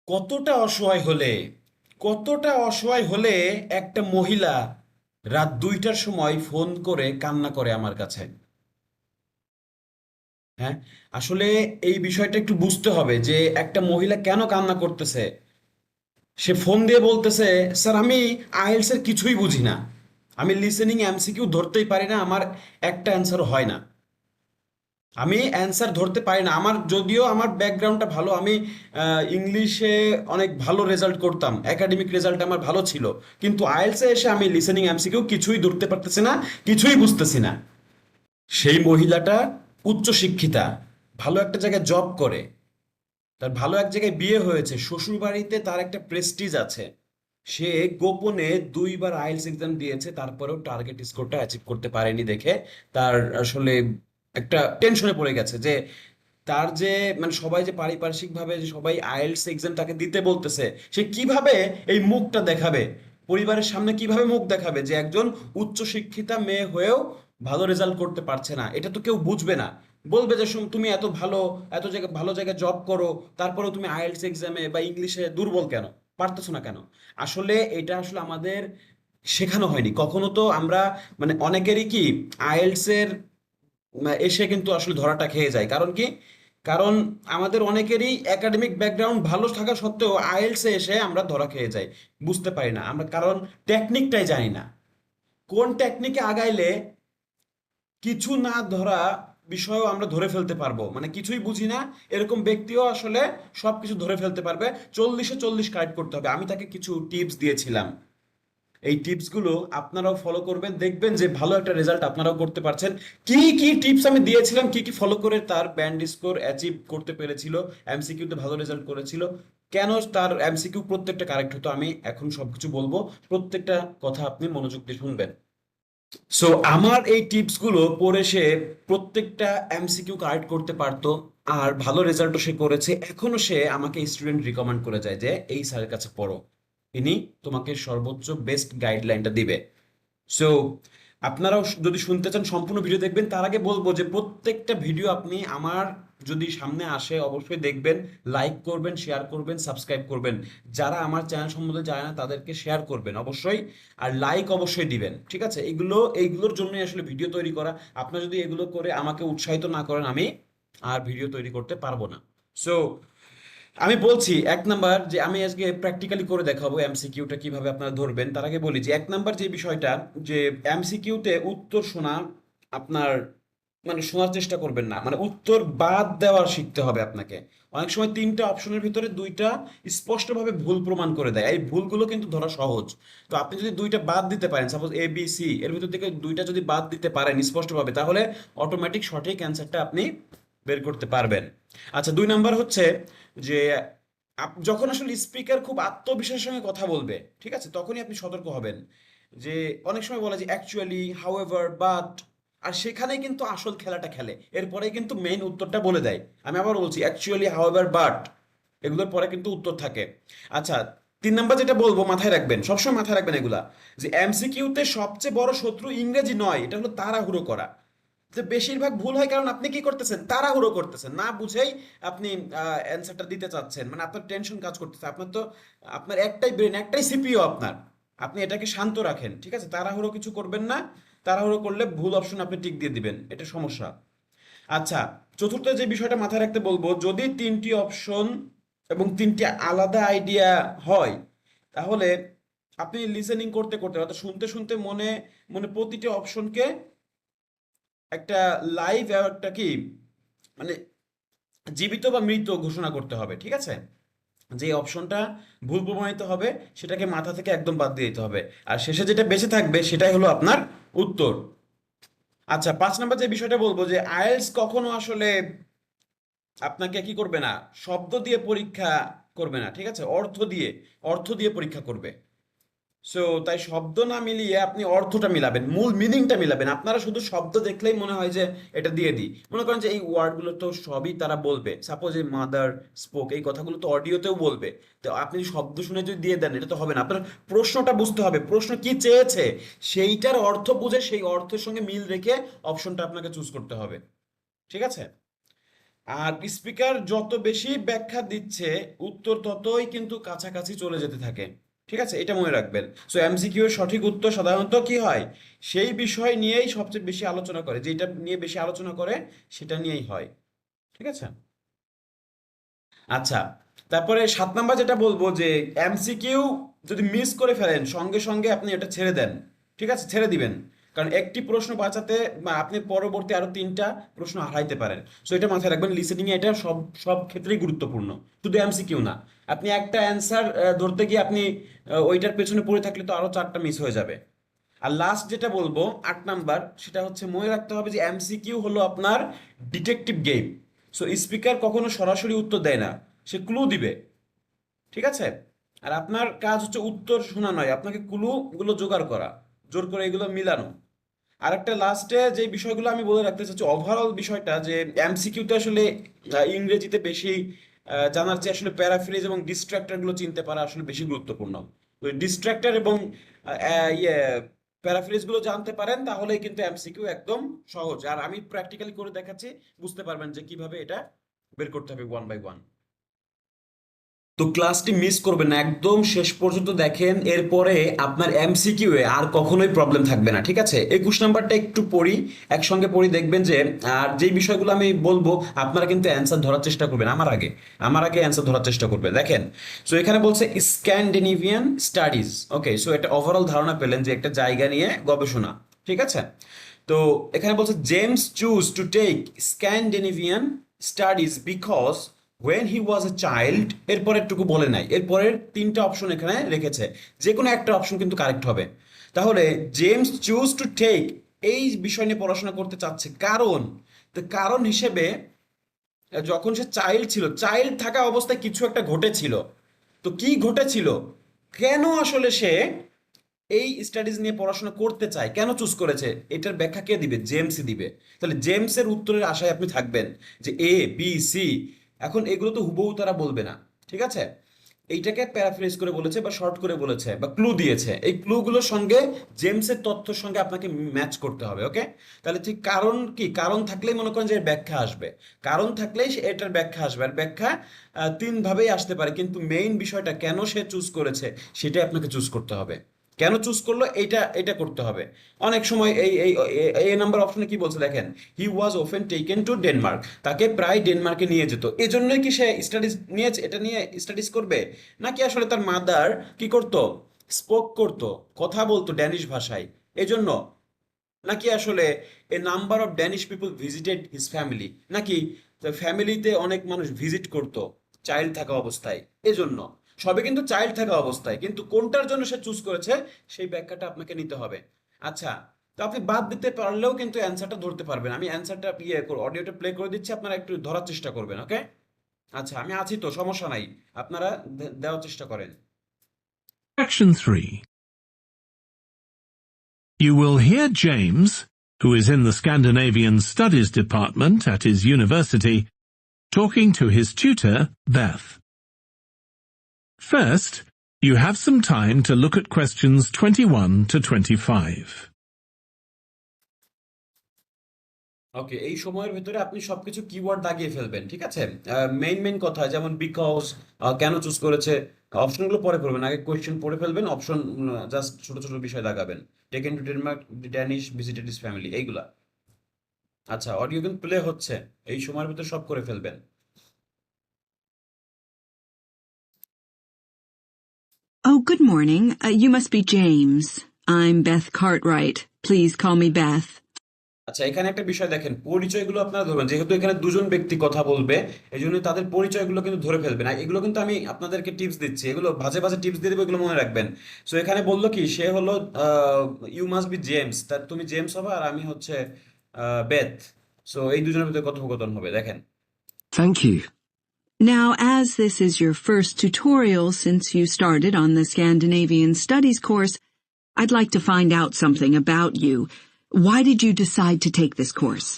কতটা অসহায় হলে একটা মহিলা রাত 2টার সময় ফোন করে কান্না করে আমার কাছে। হ্যাঁ, আসলে এই বিষয়টা একটু বুঝতে হবে যে একটা মহিলা কেন কান্না করতেছে। সে ফোন দিয়ে বলতেছে, স্যার আমি আইএলটিএস এর কিছুই বুঝি না, আমি লিসেনিং এমসিকিউ ধরতেই পারি না, আমার একটা অ্যান্সার হয় না, আমি অ্যান্সার ধরতে পারি না। আমার যদিও আমার ব্যাকগ্রাউন্ডটা ভালো, আমি ইংলিশে অনেক ভালো রেজাল্ট করতাম, একাডেমিক রেজাল্ট আমার ভালো ছিল, কিন্তু আইএলটিএসে এসে আমি লিসেনিং এমসিকিউ কিছুই ধরতে পারতেছি না, কিছুই বুঝতেছি না। সেই মহিলাটা উচ্চশিক্ষিতা, ভালো একটা জায়গায় জব করে, তার ভালো এক জায়গায় বিয়ে হয়েছে, শ্বশুরবাড়িতে তার একটা প্রেস্টিজ আছে। সে গোপনে 2বার আইএলটিএস এক্সাম দিয়েছে, তারপরেও টার্গেট স্কোরটা অ্যাচিভ করতে পারেনি দেখে তার আসলে একটা টেনশনে পড়ে গেছে যে তার যে মানে সবাই যে পারিপার্শ্বিক ভাবে যে সবাই আইএলটিএস এক্সাম তাকে দিতে বলতেছে, সে কিভাবে এই মুখটা দেখাবে, পরিবারের সামনে কিভাবে মুখ দেখাবে যে একজন উচ্চশিক্ষিতা মেয়ে হয়েও ভালো রেজাল্ট করতে পারছে না। এটা তো কেউ বুঝবে না, বলবে যে তুমি এত ভালো, এত জায়গায় ভালো জায়গায় জব করো, তারপরেও তুমি আইএলটিএস এক্সামে বা ইংলিশে দুর্বল কেন, পারতেছো না কেন। আসলে এটা আসলে আমাদের শেখানো হয়নি কখনো। তো আমরা মানে অনেকেরই কি আইএলটিএস এর এসে কিন্তু আসলে ধরাটা খেয়ে যায়। কারণ কি? কারণ আমাদের অনেকেরই একাডেমিক ব্যাকগ্রাউন্ড ভালো থাকা সত্ত্বেও আইএলটিএস এ এসে আমরা ধরা খেয়ে যাই, বুঝতে পারি না আমরা, কারণ টেকনিকটাই জানি না। কোন টেকনিকে আগাইলে কিছু না ধরা বিষয়ও আমরা ধরে ফেলতে পারবো, মানে কিছুই বুঝি না এরকম ব্যক্তিও আসলে সবকিছু ধরে ফেলতে পারবে। 40-এ 40 কারেক্ট করতে হবে। আমি তাকে কিছু টিপস দিয়েছিলাম, এই টিপসগুলো আপনারাও ফলো করবেন, দেখবেন যে ভালো একটা রেজাল্ট আপনারাও করতে পারছেন। কি কি টিপস আমি দিয়েছিলাম, কি কি ফলো করে তার ব্যান্ড স্কোর অ্যাচিভ করতে পেরেছিল, এমসিকিউতে ভালো রেজাল্ট করেছিল, কেন তার এমসিকিউ প্রত্যেকটা কারেক্ট হতো, আমি এখন সবকিছু বলবো, প্রত্যেকটা কথা আপনি মনোযোগ দিয়ে শুনবেন। সো আমার এই টিপসগুলো পড়ে সে প্রত্যেকটা এমসিকিউ কারেক্ট করতে পারতো, আর ভালো রেজাল্টও সে করেছে। এখনো সে আমাকে স্টুডেন্ট রিকমেন্ড করে যায় যে এই স্যারের কাছে পড়ো, ইনি তোমাকে সর্বোচ্চ বেস্ট গাইডলাইনটা দিবে। সো আপনারাও যদি শুনতে চান সম্পূর্ণ ভিডিও দেখবেন। তার আগে বলবো যে প্রত্যেকটা ভিডিও আপনি আমার যদি সামনে আসে অবশ্যই দেখবেন, লাইক করবেন, শেয়ার করবেন, সাবস্ক্রাইব করবেন। যারা আমার চ্যানেল সম্বন্ধে জানে না তাদেরকে শেয়ার করবেন অবশ্যই, আর লাইক অবশ্যই দিবেন। ঠিক আছে, এইগুলোর জন্যই আসলে ভিডিও তৈরি করা। আপনারা যদি এগুলো করে আমাকে উৎসাহিত না করেন, আমি আর ভিডিও তৈরি করতে পারবো না। সো আমি বলছি, 1 নাম্বার যে আমি আজকে প্র্যাকটিক্যালি করে দেখাবো এমসিকিউটা কিভাবে আপনারা ধরবেন। তার আগে বলি যে 1 নাম্বার যে বিষয়টা, যে এমসিকিউতে উত্তর শোনা আপনার মানে শোনার চেষ্টা করবেন না, মানে উত্তর বাদ দেওয়ার শিখতে হবে আপনাকে। অনেক সময় 3টা অপশনের ভিতরে 2টা স্পষ্টভাবে ভুল প্রমাণ করে দেয়, এই ভুলগুলো কিন্তু ধরা সহজ। তো আপনি যদি 2টা বাদ দিতে পারেন, সাপোজ এ বি সি, এর ভিতর থেকে 2টা যদি বাদ দিতে পারেন স্পষ্টভাবে, তাহলে অটোমেটিক সঠিক অ্যান্সারটা আপনি বের করতে পারবেন। আচ্ছা, 2 নাম্বার হচ্ছে যে যখন আসলে স্পিকার খুব আত্মবিশ্বাসের সঙ্গে কথা বলবে, ঠিক আছে, তখনই আপনি সতর্ক হবেন। যে অনেক সময় বলা যে অ্যাকচুয়ালি, হাউএভার, বাট, আর সেখানেই কিন্তু আসল খেলাটা খেলে, এরপরেই কিন্তু মেইন উত্তরটা বলে দেয়। আমি আবার বলছি, অ্যাকচুয়ালি, হাউএভার, বাট, এগুলোর পরে কিন্তু উত্তর থাকে। আচ্ছা, 3 নাম্বার যেটা বলবো মাথায় রাখবেন, সবসময় মাথায় রাখবেন এগুলা, যে এমসিকিউতে সবচেয়ে বড় শত্রু ইংরেজি নয়, এটা হলো তাড়াহুড়ো করা। যে বেশিরভাগ ভুল হয় কারণ আপনি কি করতেছেন, তাড়াহুড়ো করতেছেন, না বুঝেই আপনি অ্যান্সারটা দিতে চাচ্ছেন, মানে আপনার টেনশন কাজ করতেছে। আপনার তো আপনার একটাই ব্রেন, একটাই সিপিইউ আপনার, আপনি এটাকে শান্ত রাখেন। ঠিক আছে, তাড়াহুড়ো কিছু করবেন না, তাড়াহুড়ো করলে ভুল অপশন আপনি টিক দিয়ে দিবেন, এটা সমস্যা। আচ্ছা, চতুর্থ যে বিষয়টা মাথায় রাখতে বলবো, যদি 3টি অপশন এবং 3টি আলাদা আইডিয়া হয়, তাহলে আপনি লিসেনিং করতে করতে অর্থাৎ শুনতে শুনতে মনে মনে প্রতিটি অপশনকে একটা লাইভ, একটা কি মানে জীবিত বা মৃত ঘোষণা করতে হবে। ঠিক আছে, যে অপশনটা ভুল প্রমাণিত হবে সেটাকে মাথা থেকে একদম বাদ দিয়ে দিতে হবে, আর শেষে যেটা বেঁচে থাকবে সেটাই হলো আপনার উত্তর। আচ্ছা, 5 নাম্বার যে বিষয়টা বলবো, যে আইএলটিএস কখনো আসলে আপনাকে কি করবে না, শব্দ দিয়ে পরীক্ষা করবে না, ঠিক আছে, অর্থ দিয়ে পরীক্ষা করবে। সো তাই শব্দ না মিলিয়ে আপনি অর্থটা মিলাবেন, মূল মিনিংটা মিলাবেন। আপনারা শুধু শব্দ দেখলেই মনে হয় যে এটা দিয়ে দিই, মনে করেন যে এই ওয়ার্ডগুলো তো সবই তারা বলবে, সাপোজ এই মাদার স্পোক, এই কথাগুলো তো অডিওতেও বলবে। তো আপনি শব্দ শুনে যদি দিয়ে দেন এটা তো হবে না, আপনার প্রশ্নটা বুঝতে হবে, প্রশ্ন কি চেয়েছে সেইটার অর্থ বুঝে সেই অর্থের সঙ্গে মিল রেখে অপশনটা আপনাকে চুজ করতে হবে। ঠিক আছে, আর স্পিকার যত বেশি ব্যাখ্যা দিচ্ছে উত্তর ততই কিন্তু কাছাকাছি চলে যেতে থাকে। ঠিক আছে, এটা মনে রাখবেন। সো এমসিকিউ এর সঠিক উত্তর সাধারণত কি হয়, সেই বিষয় নিয়েই সবচেয়ে বেশি আলোচনা করে, যেটা নিয়ে বেশি আলোচনা করে সেটা নিয়েই হয়। ঠিক আছে। আচ্ছা, তারপরে 7 নাম্বার যেটা বলবো যে এমসিকিউ যদি মিস করে ফেলেন সঙ্গে সঙ্গে আপনি এটা ছেড়ে দেন। ঠিক আছে, ছেড়ে দিবেন। কারণ একটি প্রশ্ন বাঁচাতে বা আপনি পরবর্তী আরো 3টা প্রশ্ন হারাইতে পারেন। সো এটা মাথায় রাখবেন, লিসেনিং এ এটা সব সব ক্ষেত্রেই গুরুত্বপূর্ণ, শুধু এমসিকিউ না। আপনি একটা অ্যান্সার ধরতে গিয়ে আপনি ওইটার পেছনে পড়ে থাকলে তো আরো 4টা মিস হয়ে যাবে। আর লাস্ট যেটা বলবো 8 নাম্বার, সেটা হচ্ছে মনে রাখতে হবে যে এমসিকিউ হলো আপনার ডিটেকটিভ গেম। সো স্পিকার কখনো সরাসরি উত্তর দেয় না, সে ক্লু দিবে। ঠিক আছে। আর আপনার কাজ হচ্ছে উত্তর শোনা নয়, আপনাকে ক্লু গুলো জোগাড় করা, জোর করে এগুলো মিলানো। আর একটা লাস্টে যে বিষয়গুলো আমি বলে রাখতে চাচ্ছি, ওভারঅল বিষয়টা যে এমসিকিউতে আসলে ইংরেজিতে বেশি জানার চেয়ে আসলে প্যারাফ্রেজ এবং ডিস্ট্রাক্টর গুলো চিনতে পারা আসলে বেশি গুরুত্বপূর্ণ। তো ডিস্ট্রাক্টর এবং ইয়ে প্যারাফ্রেজ গুলো জানতে পারেন তাহলেই কিন্তু এমসিকিউ একদম সহজ। আর আমি প্র্যাকটিক্যালি করে দেখাচ্ছি, বুঝতে পারবেন যে কিভাবে এটা বের করতে হবে ওয়ান বাই ওয়ান। তো ক্লাসটি মিস করবেন না, একদম শেষ পর্যন্ত দেখেন, এরপরে আপনার এমসিকিউ এ আর কখনোই প্রবলেম থাকবে না। ঠিক আছে, 21 নাম্বারটা একটু পড়ি, একসঙ্গে পড়ি, দেখবেন যে আর যেই বিষয়গুলো আমি বলবো আপনারা কিন্তু অ্যান্সার ধরার চেষ্টা করবেন আমার আগে অ্যান্সার ধরার চেষ্টা করবেন। দেখেন, সো এখানে বলছে স্ক্যান্ডিনেভিয়ান স্টাডিজ। ওকে, সো এটা ওভারঅল ধারণা পেলেন যে একটা জায়গা নিয়ে গবেষণা। ঠিক আছে। তো এখানে বলছে James choose to take Scandinavian studies because when he was a child, এরপরেরটুকু বলে নাই, এরপরের 3টা অপশন এখানে রেখেছে, যে কোনো একটা অপশন কিন্তু কারেক্ট হবে। তাহলে জেমস চুজ টু টেক, এই বিষয় নিয়ে পড়াশোনা করতে চাচ্ছে কারণ, তো কারণ হিসেবে যখন সে চাইল্ড ছিল, চাইল্ড থাকা অবস্থায় কিছু একটা ঘটেছিল। তো কি ঘটেছিল, কেন আসলে সে এই স্টাডিজ নিয়ে পড়াশোনা করতে চায়, কেন চুজ করেছে, এটার ব্যাখ্যা কে দিবে, জেমসই দিবে। তাহলে জেমসের উত্তরের আশায় আপনি থাকবেন যে এ বি সি। এখন এগুলো তো হুবহু তারা বলবে না। ঠিক আছে, এইটাকে প্যারাফ্রেজ করে বলেছে বা শর্ট করে বলেছে বা ক্লু দিয়েছে, এই ক্লুগুলোর সঙ্গে জেমসের তথ্যের সঙ্গে আপনাকে ম্যাচ করতে হবে। ওকে, তাহলে ঠিক কারণ কি, কারণ থাকলেই মনে করেন যে এর ব্যাখ্যা আসবে, কারণ থাকলেই এটার ব্যাখ্যা আসবে। আর ব্যাখ্যা 3 ভাবেই আসতে পারে, কিন্তু মেইন বিষয়টা কেন সে চুজ করেছে সেটাই আপনাকে চুজ করতে হবে। কেন চুজ করলো এইটা এটা করতে হবে। অনেক সময় এই এই এই নাম্বার অপশনে কি বলছে দেখেন, he was often taken to Denmark, তাকে প্রায় ডেনমার্কে নিয়ে যেত, এজন্যই কি সে স্টাডিজ নিয়েছে, এটা নিয়ে স্টাডিজ করবে, নাকি আসলে তার মাদার কি করতো, স্পোক করতো, কথা বলতো ড্যানিশ ভাষায়, এজন্য, নাকি আসলে a number of Danish people visited his family, নাকি ফ্যামিলিতে অনেক মানুষ ভিজিট করতো চাইল্ড থাকা অবস্থায়, এজন্য। সবে কিন্তু চাইল্ড থাকা অবস্থায়, কিন্তু কোনটার জন্য সে চুজ করেছে সেই ব্যাখ্যাটা আপনাকে নিতে হবে। আচ্ছা, তো আপনি বাদ দিতে পারলেও কিন্তু অ্যান্সারটা ধরতে পারবেন। আমি অ্যান্সারটা অডিওটা প্লে করে দিচ্ছি, আপনারা একটু ধরার চেষ্টা করবেন। ওকে, আচ্ছা আমি আছি তো, সমস্যা নাই, আপনারা দেওয়ার চেষ্টা করেন। Section 3. You will hear James, who is in the Scandinavian Studies Department at his university, talking to his tutor, Beth. First, you have some time to look at questions 21 to 25. ওকে, এই সময়ের ভিতরে আপনি সবকিছু কিওয়ার্ড দাগিয়ে ফেলবেন। ঠিক আছে, main main কথা যেমন বিকজ, কেন চুজ করেছে, অপশনগুলো পরে পড়বেন, আগে কোয়েশ্চেন পড়ে ফেলবেন, অপশন জাস্ট ছোট ছোট বিষয় দাগাবেন, taken to Denmark, Danish visited his family, এইগুলা। আচ্ছা, অডিও কিন্তু প্লে হচ্ছে, এই সময়ের ভিতরে সব করে ফেলবেন। Oh, good morning. You must be James. I'm Beth Cartwright. Please call me Beth. আচ্ছা, এখানে একটা বিষয় দেখেন, পরিচয়গুলো আপনারা ধরবেন, যেহেতু এখানে দুজন ব্যক্তি কথা বলবে এই জন্য তাদের পরিচয়গুলো কিন্তু ধরে ফেলবেন। আর এগুলো কিন্তু আমি আপনাদেরকে টিপস দিচ্ছি, এগুলো ভাজে ভাজে টিপস দিয়ে দেবো, এগুলো মনে রাখবেন। সো এখানে বললো কি, সে হলো ইউ মাস্ট বি জেমস, তার তুমি জেমস হবে আর আমি হচ্ছে বেথ। সো এই দুজনের ভিতরে কথোপকথন হবে, দেখেন। Thank you. Now, as this is your first tutorial since you started on the Scandinavian Studies course, I'd like to find out something about you. Why did you decide to take this course?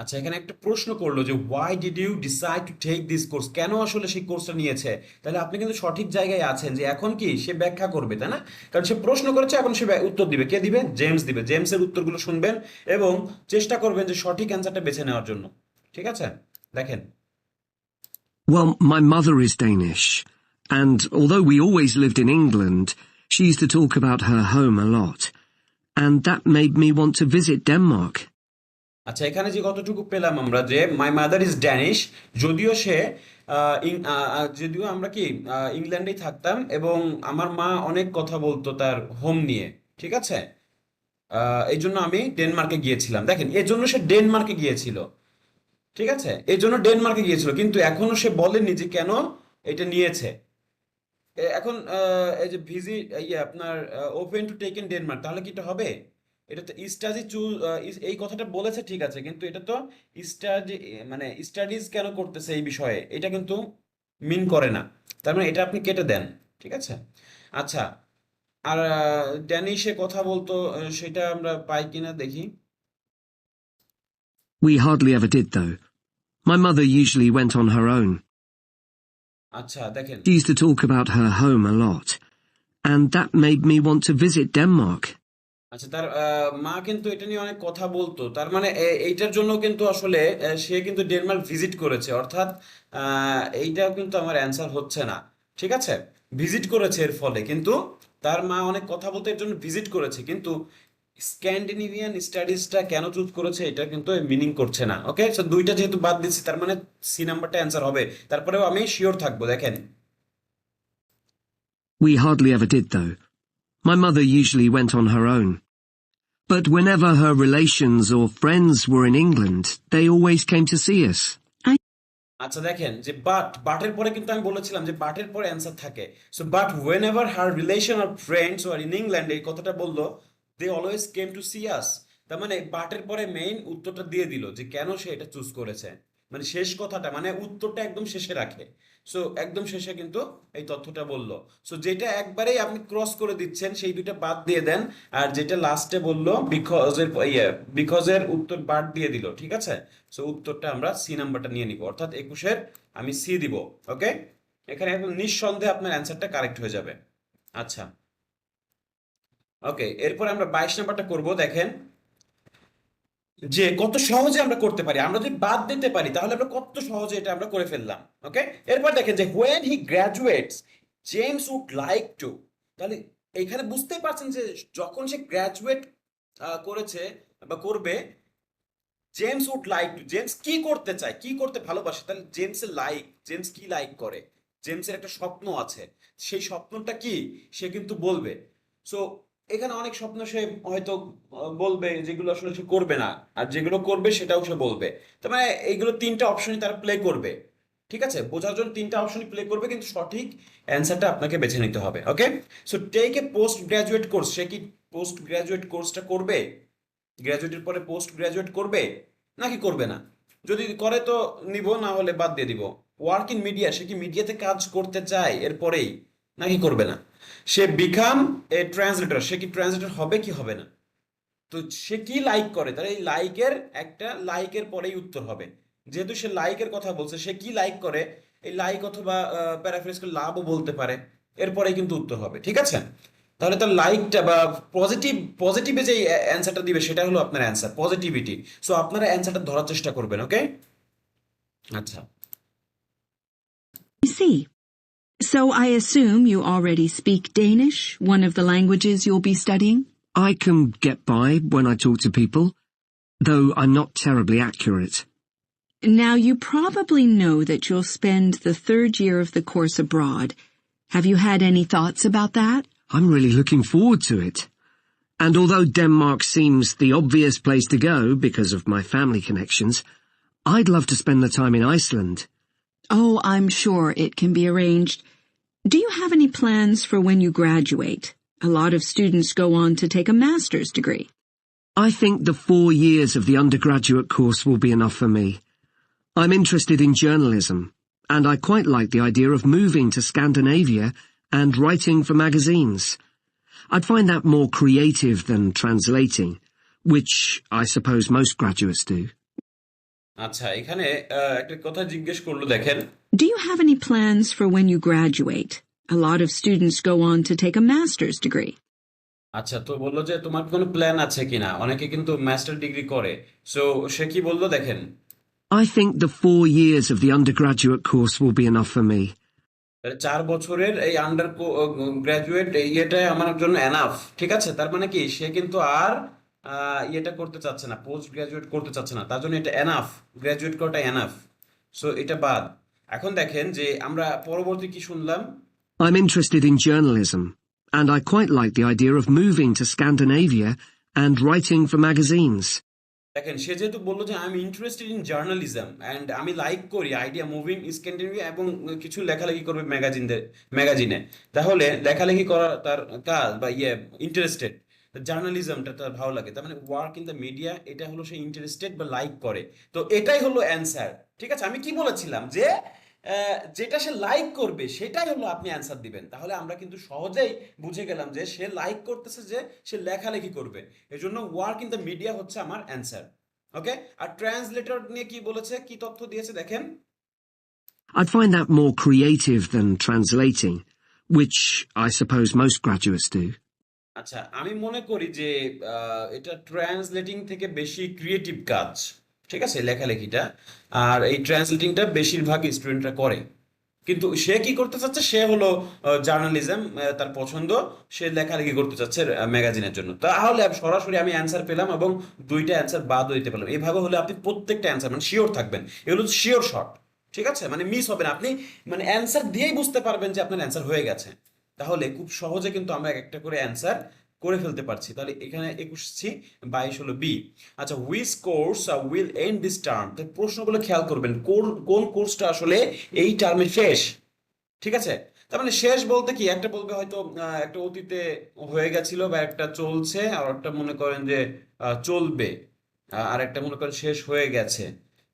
আচ্ছা, এখানে একটা প্রশ্ন করলো যে why did you decide to take this course, কেন আসলে সেই কোর্সটা নিয়েছে। তাহলে আপনি কিন্তু সঠিক জায়গায় আছেন, যে এখন কি সে ব্যাখ্যা করবে, তাই না? কারণ সে প্রশ্ন করেছে, এখন সে উত্তর দিবে, কে দিবে, জেমস দিবে। জেমসের উত্তরগুলো শুনবেন এবং চেষ্টা করবেন যে সঠিক অ্যান্সারটা বেছে নেওয়ার জন্য। ঠিক আছে, দেখেন। Well, my mother is Danish, and although we always lived in England, she used to talk about her home a lot, and that made me want to visit Denmark. আচ্ছা, এখানে যে কতটুকু পেলাম আমরা যে মাই মাদার ইজ ড্যানিশ, যদিও সে যদিও আমরা কি ইংল্যান্ডেই থাকতাম এবং আমার মা অনেক কথা বলতো তার হোম নিয়ে, ঠিক আছে। এই জন্য আমি ডেনমার্কে গিয়েছিলাম। দেখেন, এর জন্য সে ডেনমার্কে গিয়েছিল, ঠিক আছে, এই জন্য ডেনমার্কে গিয়েছিল, কিন্তু এখনো সে বলেনি যে কেন এটা নিয়েছে। এখন এই যে ভিজিট আপনার open to take in Denmark, তাহলে কি এটা হবে? এটা তো স্টাডি চুজ, এই কথাটা বলেছে ঠিক আছে, কিন্তু এটা তো স্টাডি মানে স্টাডিজ কেন করতেছে এই বিষয়ে, এটা কিন্তু মিন করে না। তার মানে এটা আপনি কেটে দেন, ঠিক আছে। আচ্ছা, আর ড্যানিশে কথা বলতো, সেটা আমরা পাই কিনা দেখি। We hardly ever did, though. My mother usually went on her own. আচ্ছা, দেখেন, She used to talk about her home a lot, and that made me want to visit Denmark. আচ্ছা, তার মা কিন্তু এটা নিয়ে অনেক কথা বলতো, তার মানে এইটার জন্য কিন্তু আসলে সে কিন্তু ডেনমার্ক ভিজিট করেছে, অর্থাৎ এইটাও কিন্তু আমার অ্যান্সার হচ্ছে না, ঠিক আছে। ভিজিট করেছে এর ফলে, কিন্তু তার মা অনেক কথা বলতে এর জন্য ভিজিট করেছে, কিন্তু স্ক্যান্ডিনেভিয়ান স্টাডিজটা কেন চুজ করেছে এটা কিন্তু মিনিং করছে না। ওকে, সো দুইটা যেহেতু বাদ দিচ্ছি, তার মানে সি নাম্বারটা অ্যান্সার হবে। তারপরেও আমি শিওর থাকবো, দেখেন। We hardly ever did, though. My mother usually went on her own. But whenever her relations or friends were in England, they always came to see us. আচ্ছা, দেখেন যে বাটের পরে কিন্তু আমি বলেছিলাম যে বাটের পরে অ্যান্সার থাকে। So but whenever her relation or friends are in England, এই কথাটা বললো, they always came to see us. তার মানে বাটের পরে মেইন উত্তরটা দিয়ে দিল যে কেন সে এটা চুজ করেছে, মানে শেষ কথাটা, মানে উত্তরটা একদম শেষে রাখে। সো একদম শেষে কিন্তু এই তথ্যটা বললো। সো যেটা একবারেই আপনি ক্রস করে দিচ্ছেন সেই দুইটা বাদ দিয়ে দেন, আর যেটা লাস্টে বললো বিকজের উত্তর বাদ দিয়ে দিল, ঠিক আছে। সো উত্তরটা আমরা সি নাম্বারটা নিয়ে নিব, অর্থাৎ 21-এর আমি সি দিব। ওকে, এখানে একদম নিঃসন্দেহে আপনার অ্যান্সারটা কারেক্ট হয়ে যাবে। আচ্ছা, ওকে, এরপর আমরা 22 নাম্বারটা করব। দেখেন যে কত সহজে আমরা করতে পারি, আমরা যদি বাদ দিতে পারি তাহলে আমরা কত সহজে এটা আমরা করে ফেললাম। ওকে, এরপর দেখেন যে when he graduates James would like to, তাহলে এখানে বুঝতে পারছেন যে যখন সে গ্র্যাজুয়েট করেছে বা করবে, James would like to, James কি করতে চায়, কি করতে ভালোবাসে, তাহলে জেমসের লাইক, জেমস কি লাইক করে, জেমসের একটা স্বপ্ন আছে, সেই স্বপ্নটা কি সে কিন্তু বলবে। সো এখানে অনেক স্বপ্ন সে হয়তো বলবে যেগুলো আসলে সে করবে না, আর যেগুলো করবে সেটাও সে বলবে। তার মানে এইগুলো তিনটা অপশনই তারা প্লে করবে, ঠিক আছে। বোঝার জন্য তিনটা অপশনই প্লে করবে, কিন্তু সঠিক অ্যান্সারটা আপনাকে বেছে নিতে হবে। Okay, so take a post graduate course, সে কি পোস্ট গ্রাজুয়েট কোর্সটা করবে, গ্রাজুয়েটের পরে পোস্ট গ্রাজুয়েট করবে নাকি করবে না? যদি করে তো নিব, না হলে বাদ দিয়ে দিব। ওয়ার্ক ইন মিডিয়া, সে কি মিডিয়াতে কাজ করতে চায় এরপরেই, নাকি করবে না? সে বিকাম এ ট্রান্সলেটর, সে কি ট্রান্সলেটর হবে কি হবে না? তো সে কি লাইক করে, তাহলে এই লাইকের একটা লাইকের পরেই উত্তর হবে। যেহেতু সে লাইকের কথা বলছে, সে কি লাইক করে, এই লাইক অথবা প্যারাফ্রেজ করে লাভও বলতে পারে, এরপরেই কিন্তু উত্তর হবে, ঠিক আছে। তাহলে তার লাইকটা বা পজিটিভে যে অ্যান্সারটা দিবে সেটা হলো আপনার অ্যান্সার, পজিটিভিটি। সো আপনারা অ্যান্সারটা ধরার চেষ্টা করবেন। ওকে, আচ্ছা। I see. So I assume you already speak Danish, one of the languages you'll be studying? I can get by when I talk to people, though I'm not terribly accurate. Now you probably know that you'll spend the third year of the course abroad. Have you had any thoughts about that? I'm really looking forward to it. And although Denmark seems the obvious place to go because of my family connections, I'd love to spend the time in Iceland. Oh, I'm sure it can be arranged. Do you have any plans for when you graduate? A lot of students go on to take a master's degree. I think the 4 years of the undergraduate course will be enough for me. I'm interested in journalism, and I quite like the idea of moving to Scandinavia and writing for magazines. I'd find that more creative than translating, which I suppose most graduates do. আচ্ছা, এখানে একটা কথা জিজ্ঞেস করলো, দেখেন। Do you have any plans for when you graduate? A lot of students go on to take a master's degree. আচ্ছা, তো বললো যে তোমার কোনো প্ল্যান আছে কিনা, অনেকে কিন্তু মাস্টার ডিগ্রি করে। সো সে কি বললো, দেখেন। I think the 4 years of the undergraduate course will be enough for me. তাহলে 4 বছরের এই আন্ডার গ্রাজুয়েট ইয়েটাই আমার জন্য এনাফ, ঠিক আছে। তার মানে কি সে কিন্তু আর ইয়েটা করতে চাচ্ছে না, পোস্ট গ্রাজুয়েট করতে চাচ্ছে না, তার জন্য এটা এনাফ, গ্রাজুয়েট করাটা এনাফ। সো এটা বাদ। এখন দেখেন যে আমরা পরবর্তী কি শুনলাম। I'm interested in journalism, and I quite like the idea of moving to Scandinavia and writing for magazines. দেখেন সে যেহেতু বললো যে I am interested in journalism and আমি লাইক করি আইডিয়া মুভিং স্ক্যান্ডিনেভিয়া এবং কিছু লেখালেখি করবে ম্যাগাজিনে, তাহলে লেখালেখি করা তার কাজ বা ইন্টারেস্টেড, জার্নালিজমটা তার ভালো লাগে, তার মানে ওয়ার্ক ইন দ্য মিডিয়া, এটা হলো সে ইন্টারেস্টেড বা লাইক করে। তো এটাই হলো অ্যান্সার, ঠিক আছে। আমি কি বলেছিলাম যে যেটা সে লাইক করবে সেটাই হলো আপনি অ্যান্সার দিবেন, তাহলে আমরা কিন্তু সহজেই বুঝে গেলাম যে সে লাইক করতেছে, যে সে লেখালেখি করবে, এজন্য ওয়ার্ক ইন দ্য মিডিয়া হচ্ছে আমার অ্যান্সার। ওকে, আর ট্রান্সলেটর নিয়ে কি বলেছে, কি তথ্য দিয়েছে দেখেন। I'd find that more creative than translating, which I suppose most graduates do. আচ্ছা, আমি মনে করি যে এটা ট্রান্সলেটিং থেকে বেশি ক্রিয়েটিভ কাজ, ঠিক আছে, লেখালেখিটা। আর এই ট্রান্সলেটিংটা বেশিরভাগ স্টুডেন্টরা করে, কিন্তু সে কি করতে চাচ্ছে, সে হলো জার্নালিজম তার পছন্দ, সে লেখালেখি করতে চাচ্ছে ম্যাগাজিনের জন্য। তাহলে সরাসরি আমি অ্যান্সার পেলাম এবং দুইটা অ্যান্সার বাদও দিতে পারলাম। এইভাবে হলে আপনি প্রত্যেকটা অ্যান্সার মানে শিওর থাকবেন, এগুলো শিওর শর্ট, ঠিক আছে, মানে মিস হবে না, আপনি মানে অ্যান্সার দিয়েই বুঝতে পারবেন যে আপনার অ্যান্সার হয়ে গেছে। তাহলে খুব সহজে কিন্তু আমরা একটা করে অ্যান্সার করে ফেলতে পারছি। তাহলে এখানে 21 22 হলো বি। আচ্ছা, which course will end this term, তো প্রশ্নগুলো খেয়াল করবেন, কোন কোর্সটা আসলে এই টার্মে শেষ, ঠিক আছে। তার মানে শেষ বলতে কি, একটা বলবে হয়তো একটা অতীতে হয়ে গেছিল বা একটা চলছে, আর একটা মনে করেন যে চলবে, আর একটা মনে করেন শেষ হয়ে গেছে।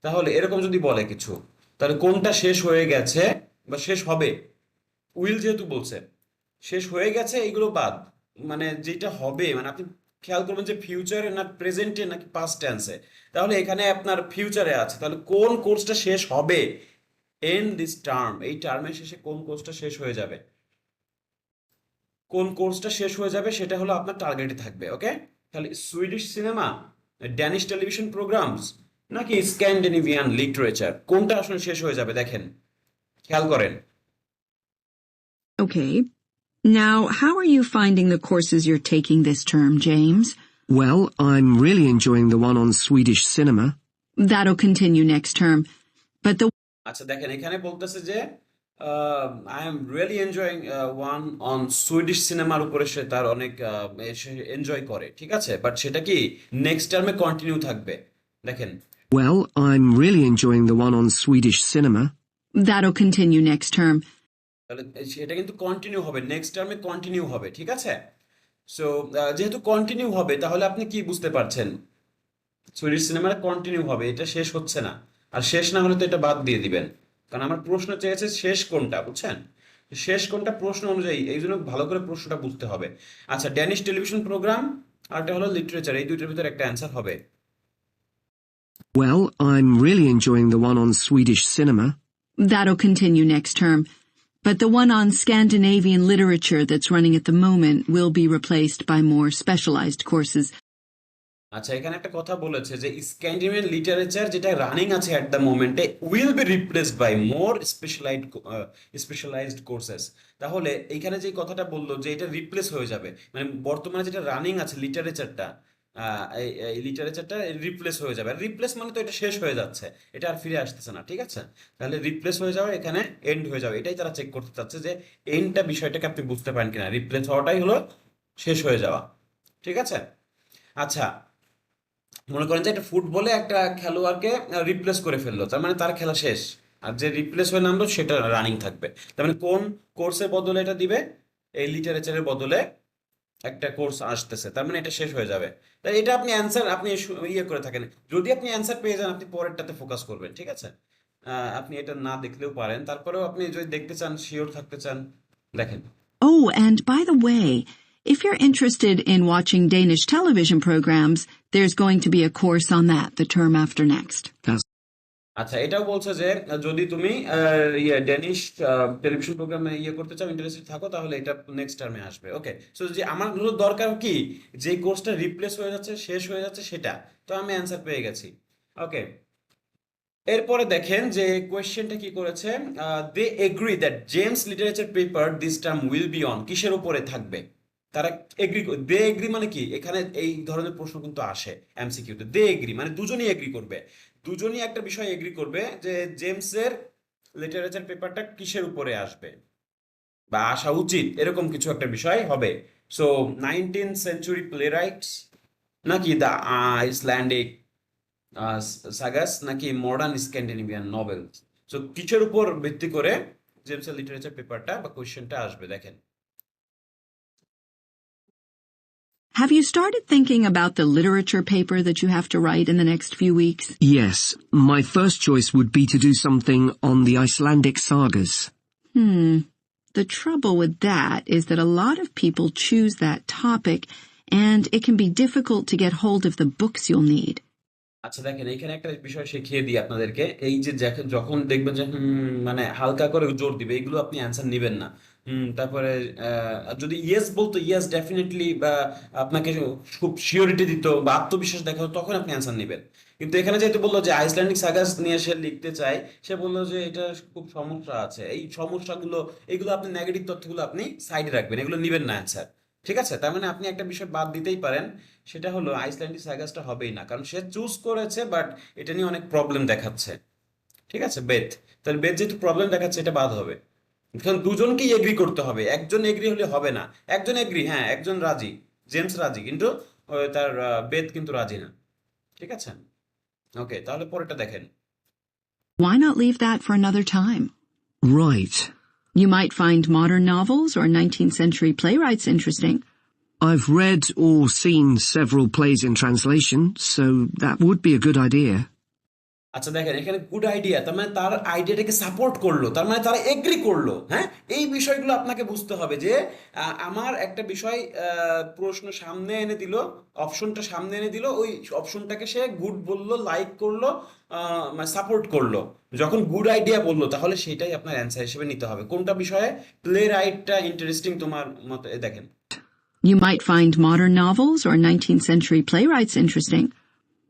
তাহলে এরকম যদি বলে কিছু, তাহলে কোনটা শেষ হয়ে গেছে বা শেষ হবে, উইল যেহেতু বলছে, শেষ হয়ে গেছে এইগুলো বাদ, মানে যেটা হবে, মানে আপনি খেয়াল করবেন যে ফিউচারে না প্রেজেন্টে নাকি পাস্ট টেন্সে, তাহলে এখানে আপনার ফিউচারে আছে, তাহলে কোন কোর্সটা শেষ হবে, এন দিস টার্ম, এই টার্মের শেষে কোন কোর্সটা শেষ হয়ে যাবে, কোন কোর্সটা শেষ হয়ে যাবে সেটা হলো আপনার টার্গেটে থাকবে। ওকে, তাহলে Swedish cinema, Danish television programs, নাকি স্ক্যান্ডিনেভিয়ান লিটারেচার, কোনটা আসলে শেষ হয়ে যাবে দেখেন, খেয়াল করেন। Okay. Now, how are you finding the courses you're taking this term, James? Well, I'm really enjoying the one on Swedish cinema. That'll continue next term. But the আচ্ছা দেখেন, এখানে বলতেছে যে I am really enjoying one on Swedish সিনেমার উপরে সে তার অনেক enjoy করে, ঠিক আছে, বাট সেটা কি নেক্সট টার্মে কন্টিনিউ থাকবে, দেখেন। Well, I'm really enjoying the one on Swedish cinema. that'll continue next term. তাহলে সেটা কিন্তু কন্টিনিউ হবে, নেক্সট টার্মে কন্টিনিউ হবে, ঠিক আছে। সো যেহেতু কন্টিনিউ হবে, তাহলে আপনি কি বুঝতে পারছেন, সুইডিশ সিনেমাটা কন্টিনিউ হবে, এটা শেষ হচ্ছে না, আর শেষ না হলে তো এটা বাদ দিয়ে দিবেন, কারণ আমার প্রশ্ন চেয়েছে শেষ কোনটা, বুঝছেন, শেষ কোনটা প্রশ্ন অনুযায়ী, এই জন্য ভালো করে প্রশ্নটা বুঝতে হবে। আচ্ছা, ড্যানিশ টেলিভিশন প্রোগ্রাম আর একটা হলো লিটারেচার, এই দুইটার ভিতরে একটা অ্যান্সার হবে। Well, I'm really enjoying the one on Swedish cinema. That'll continue next term. But the one on Scandinavian literature that's running at the moment will be replaced by more specialized courses. আচ্ছা, এখানে একটা কথা বলেছে যে Scandinavian literature যেটা running আছে at the মোমেন্টে will be replaced by more specialised courses. তাহলে এইখানে যে কথাটা বললো যে এটা রিপ্লেস হয়ে যাবে, মানে বর্তমানে যেটা রানিং আছে লিটারেচারটা, এই লিটারেচারটা রিপ্লেস হয়ে যাবে। রিপ্লেস মানে তো এটা শেষ হয়ে যাচ্ছে, এটা আর ফিরে আসতেছে না, ঠিক আছে। তাহলে রিপ্লেস হয়ে যাবে, এখানে এন্ড হয়ে যাবে, এটাই তারা চেক করতে চাচ্ছে যে এন্ডটা বিষয়টাকে আপনি বুঝতে পারেন কিনা, রিপ্লেস হওয়াটাই হলো শেষ হয়ে যাওয়া, ঠিক আছে। আচ্ছা, মনে করেন যে একটা ফুটবলে একটা খেলোয়াড়কে রিপ্লেস করে ফেললো, তার মানে তার খেলা শেষ, আর যে রিপ্লেস হয়ে নামলো সেটা রানিং থাকবে। তার মানে কোন কোর্সের বদলে এটা দিবে, এই লিটারেচারের বদলে একটা কোর্স আসতেছে, তার মানে এটা শেষ হয়ে যাবে। তাই এটা আপনি অ্যান্সার আপনি ইয়ে করে থাকেন, যদি আপনি অ্যান্সার পেয়ে যান আপনি পরেরটাতে ফোকাস করবেন, ঠিক আছে। আপনি এটা না দেখলেও পারেন, তারপরেও আপনি যদি দেখতে চান, শিওর থাকতে চান, দেখেন। Oh, and by the way, if you're interested in watching Danish television programs, there's going to be a course on that the term after next. আচ্ছা, এটাও বলছে যে যদি তুমি ড্যানিশ টেলিভিশন প্রোগ্রামে করতে চাও, ইন্টারেস্টেড থাকো, তাহলে এটা নেক্সট টার্মে আসবে। ওকে, সো যে আমার হলো দরকার কি, যে কোর্সটা রিপ্লেস হয়ে যাচ্ছে, শেষ হয়ে যাচ্ছে, সেটা তো আমি অ্যান্সার পেয়ে গেছি। ওকে, এরপরে দেখেন যে কোয়েশ্চেনটা কি করেছে, they agree that James literature paper this term will be on, কিসের উপরে থাকবে, তারা এগ্রি, দে এগ্রি মানে কি, এখানে এই ধরনের প্রশ্ন কিন্তু আসে এমসিকিউতে। দে এগ্রি মানে দুজনই এগ্রি করবে, দুজনই একটা বিষয় এগ্রি করবে যে জেমসের লিটারেচার পেপারটা কিসের উপরে আসবে বা আসা উচিত, এরকম কিছু একটা বিষয় হবে। সো 19th সেঞ্চুরি প্লেরাইটস, নাকি দ্য আইসল্যান্ডিক সাগাস, নাকি মডার্ন স্ক্যান্ডিনেভিয়ান নভেল। সো কিসের উপর ভিত্তি করে জেমসের লিটারেচার পেপারটা বা কোয়েশ্চেনটা আসবে দেখেন। Have you started thinking about the literature paper that you have to write in the next few weeks? Yes, my first choice would be to do something on the Icelandic sagas. The trouble with that is that a lot of people choose that topic, and it can be difficult to get hold of the books you'll need. আচ্ছা দেখেন, এখানে একটা বিষয় শিখিয়ে দিই আপনাদেরকে, এই যে যখন দেখবেন যে মানে হালকা করে জোর দিবে, এগুলো আপনি অ্যান্সার নেবেন না। তারপরে যদি ইয়েস বলতো, ইয়েস ডেফিনেটলি, বা আপনাকে খুব শিওরিটি দিত বা আত্মবিশ্বাস দেখাতো, তখন আপনি অ্যান্সার নেবেন। কিন্তু এখানে যেহেতু বললো যে আইসল্যান্ডিক সাগাস নিয়ে সে লিখতে চায়, সে বললো যে এটা খুব সমস্যা আছে, এই সমস্যাগুলো, এগুলো আপনি নেগেটিভ তথ্যগুলো আপনি সাইডে রাখবেন, এগুলো নেবেন না অ্যান্সার। ঠিক আছে, তার মানে আপনি একটা বিষয় বাদ দিতেই পারেন, সেটা হলো আইসল্যান্ডিক সাগাসটা হবেই না, কারণ সে চুজ করেছে বাট এটা নিয়ে অনেক প্রবলেম দেখাচ্ছে। ঠিক আছে, বেথ, তাহলে বেথ যেহেতু প্রবলেম দেখাচ্ছে, এটা বাদ হবে। কারণ দুজনকেই এগ্রি করতে হবে, একজন এগ্রি হলে হবে না। একজন এগ্রি, হ্যাঁ একজন রাজি, জেমস রাজি, কিন্তু তার বেথ কিন্তু রাজি না। ঠিক আছে, ওকে, তাহলে পরেরটা দেখেন। Why not leave that for another time? Right. You might find modern novels or 19th century playwrights interesting. I've read or seen several plays in translation, so that would be a good idea. আচ্ছা দেখেন, এখানে good idea, তার মানে তার আইডিয়াটাকে support করলো, তার মানে তারা এগ্রি করলো। হ্যাঁ, এই বিষয়গুলো আপনাকে বুঝতে হবে যে আমার একটা বিষয় প্রশ্ন সামনে এনে দিল, অপশনটা সামনে এনে দিল, ওই অপশনটাকে সে গুড বললো, লাইক করলো, মানে সাপোর্ট করলো। যখন গুড আইডিয়া বললো, তাহলে সেটাই আপনার অ্যান্সার হিসেবে নিতে হবে। কোনটা বিষয়ে প্লে রাইটটা ইন্টারেস্টিং তোমার মতে, দেখেন। You might find modern novels or 19th century playwrights interesting.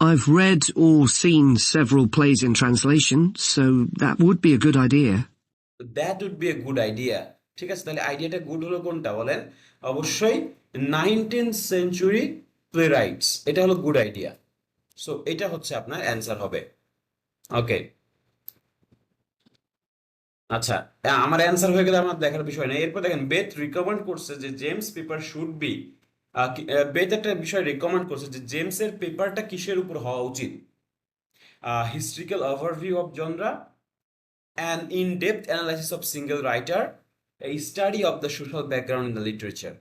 I've read or seen several plays in translation, so that would be a good idea. That would be a good idea. ঠিক আছে, তাহলে আইডিয়াটা good হলো কোনটা বলেন? অবশ্যই 19th century play rights, এটা হলো গুড আইডিয়া। সো এটা হচ্ছে আপনার অ্যান্সার হবে। ওকে, আচ্ছা, আমার অ্যান্সার হয়ে গেলে আমার দেখার বিষয় না। এরপর দেখেন, বেথ রিকমেন্ড করছে যে James paper should be, bathe একটা বিষয় রিকমেন্ড করছে যে জেমসের পেপারটা কিসের উপর হওয়া উচিত। Historical overview of genre, an in-depth analysis of single writer, a study of the social background in the literature.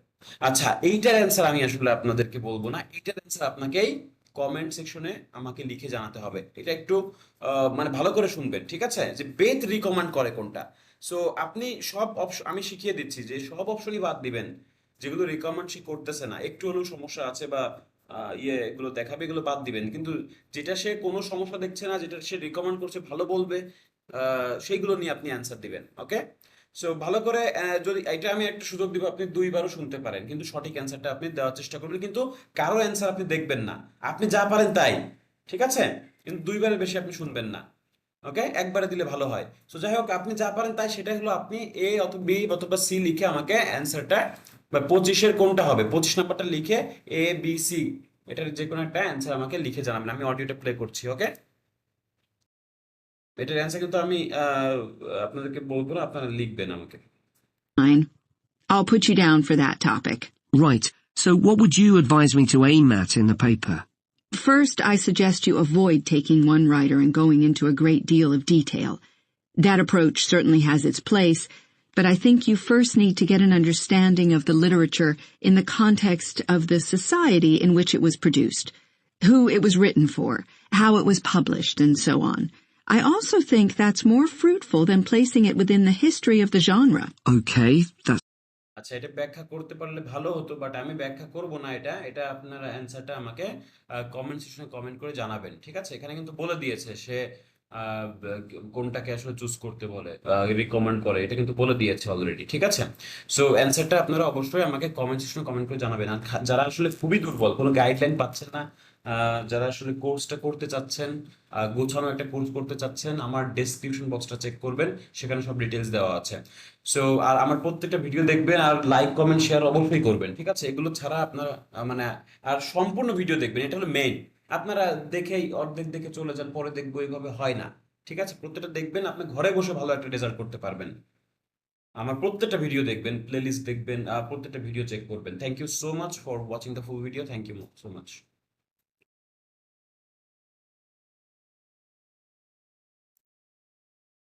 আচ্ছা, এইটার অ্যান্সার আমি আসলে আপনাদেরকে বলবো না, এইটার অ্যান্সার আপনাকেই কমেন্ট সেকশনে আমাকে লিখে জানাতে হবে। এটা একটু মানে ভালো করে শুনবেন, ঠিক আছে, যে বেথ রিকমেন্ড করে কোনটা। সো আপনি সব অপশন আমি শিখিয়ে দিচ্ছি যে সব অপশনই বাদ দিবেন যেগুলো রিকমেন্ড সে করতেছে না, একটু হলেও সমস্যা আছে বা এগুলো দেখাবে, এগুলো বাদ দিবেন। কিন্তু যেটা সে কোনো সমস্যা দেখছে না, যেটা সে রিকমেন্ড করছে ভালো বলবে, সেইগুলো নিয়ে আপনি অ্যান্সার দিবেন। ওকে, সো ভালো করে যদি এটা আমি একটা সুযোগ দিব, আপনি দুইবারও শুনতে পারেন, কিন্তু সঠিক অ্যান্সারটা আপনি দেওয়ার চেষ্টা করবেন। কিন্তু কারো অ্যান্সার আপনি দেখবেন না, আপনি যা পারেন তাই, ঠিক আছে, কিন্তু দুইবারের বেশি আপনি শুনবেন না। ওকে, একবারে দিলে ভালো হয়। সো যাই হোক, আপনি যা পারেন তাই, সেটা হলো আপনি এ অথবা বি অথবা সি লিখে আমাকে অ্যান্সারটা, বা 25-এর কোনটা হবে, 25 নাম্বারটা লিখে এ বি সি, এটার যে কোনো একটা অ্যান্সার আমাকে লিখে জানাবেন। আমি অডিওটা প্লে করছি। ওকে, এটার অ্যান্সার কিন্তু আমি আপনাদেরকে বলবো না, আপনারা লিখবেন আমাকে। Fine. I'll put you down for that topic. Right, so what would you advise me to aim at in the paper? First, I suggest you avoid taking one writer and going into a great deal of detail. That approach certainly has its place, but I think you first need to get an understanding of the literature in the context of the society in which it was produced, who it was written for, how it was published, and so on. I also think that's more fruitful than placing it within the history of the genre. Okay, that's আচ্ছা, এটা ব্যাখ্যা করতে পারলে ভালো হতো, but আমি ব্যাখ্যা করব না। এটা আপনারা অ্যান্সারটা আমাকে কমেন্ট সেকশনে কমেন্ট করে জানাবেন, ঠিক আছে। এখানে কিন্তু বলে দিয়েছে সে কোনটাকে আসলে চুজ করতে বলে, রিকমেন্ড করে, এটা কিন্তু বলে দিয়েছে অলরেডি, ঠিক আছে। সো অ্যান্সারটা আপনারা অবশ্যই আমাকে কমেন্ট সেকশনে কমেন্ট করে জানাবেন। আর যারা আসলে খুবই দুর্বল, কোনো গাইডলাইন পাচ্ছেন না, যারা আসলে কোর্সটা করতে চাচ্ছেন, গোছানো একটা কোর্স করতে চাচ্ছেন, আমার ডেসক্রিপশন বক্সটা চেক করবেন, সেখানে সব ডিটেলস দেওয়া আছে। সো আর আমার প্রত্যেকটা ভিডিও দেখবেন, আর লাইক কমেন্ট শেয়ার অবশ্যই করবেন, ঠিক আছে? এগুলো ছাড়া আপনারা মানে আর সম্পূর্ণ ভিডিও দেখবেন, এটা হলো মেইন। আপনারা দেখেই অর্ধেক দেখে চলে যান, পরে দেখবো, এইভাবে হয় না, ঠিক আছে? প্রত্যেকটা দেখবেন, আপনি ঘরে বসে ভালো একটা রেজাল্ট করতে পারবেন। আমার প্রত্যেকটা ভিডিও দেখবেন, প্লেলিস্ট দেখবেন, প্রত্যেকটা ভিডিও চেক করবেন। Thank you so much for watching the full video, thank you so much.